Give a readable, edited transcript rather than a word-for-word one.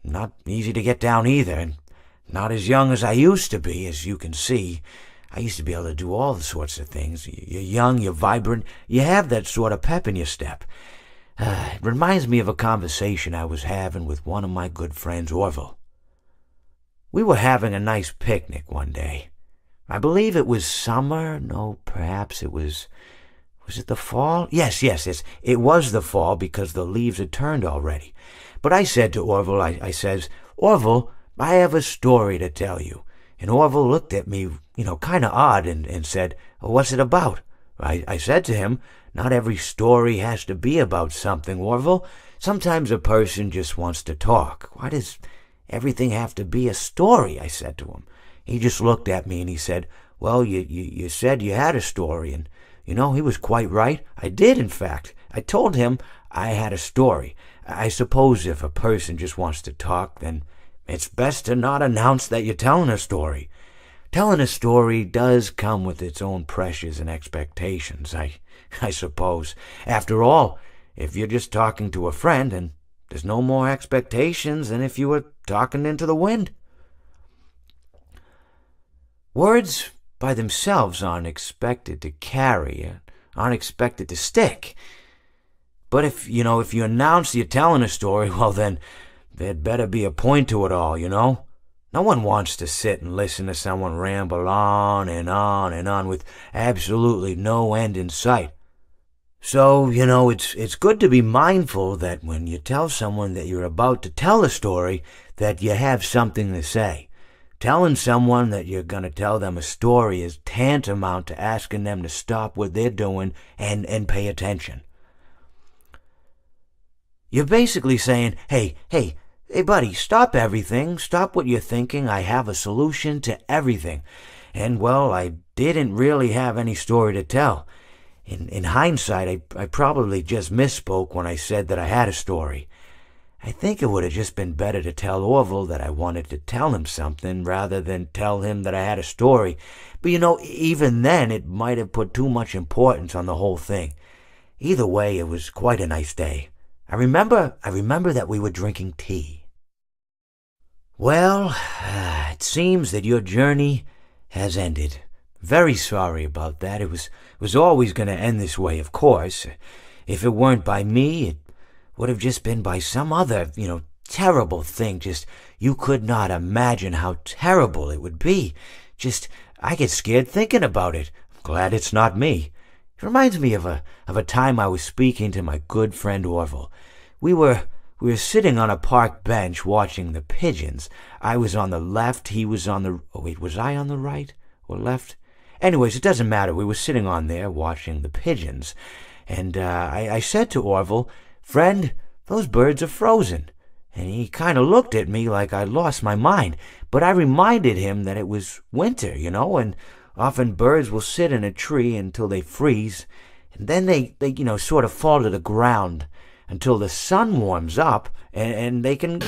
not easy to get down either, and not as young as I used to be, as you can see. I used to be able to do all sorts of things. You're young, you're vibrant, you have that sort of pep in your step. It reminds me of a conversation I was having with one of my good friends, Orville. We were having a nice picnic one day. I believe it was summer. No, perhaps it was... Was it the fall? Yes. It was the fall because the leaves had turned already. But I said to Orville, I says, Orville, I have a story to tell you. And Orville looked at me, kind of odd and said, what's it about? I said to him, not every story has to be about something, Orville. Sometimes a person just wants to talk. Why does everything have to be a story? I said to him. He just looked at me and he said, well, you said you had a story, and he was quite right. I did, in fact. I told him I had a story. I suppose if a person just wants to talk, then it's best to not announce that you're telling a story. Telling a story does come with its own pressures and expectations, I suppose. After all, if you're just talking to a friend, then there's no more expectations than if you were talking into the wind. Words by themselves aren't expected to carry, aren't expected to stick. But if you announce you're telling a story, well then, there'd better be a point to it all, No one wants to sit and listen to someone ramble on and on and on with absolutely no end in sight. So, it's good to be mindful that when you tell someone that you're about to tell a story, that you have something to say. Telling someone that you're going to tell them a story is tantamount to asking them to stop what they're doing and pay attention. You're basically saying, hey, buddy, stop everything. Stop what you're thinking. I have a solution to everything. And, well, I didn't really have any story to tell. In hindsight, I probably just misspoke when I said that I had a story. I think it would have just been better to tell Orville that I wanted to tell him something rather than tell him that I had a story. But even then it might have put too much importance on the whole thing. Either way, it was quite a nice day. I remember that we were drinking tea. Well, it seems that your journey has ended. Very sorry about that. It was always going to end this way, of course. If it weren't by me, it would have just been by some other, terrible thing. Just, you could not imagine how terrible it would be. Just, I get scared thinking about it. I'm glad it's not me. It reminds me of a time I was speaking to my good friend Orville. We were sitting on a park bench watching the pigeons. I was on the left, he was on the... Oh, wait, was I on the right or left? Anyways, it doesn't matter. We were sitting on there watching the pigeons. And I said to Orville, friend, those birds are frozen. And he kind of looked at me like I lost my mind. But I reminded him that it was winter, and often birds will sit in a tree until they freeze. And then they sort of fall to the ground until the sun warms up and they can...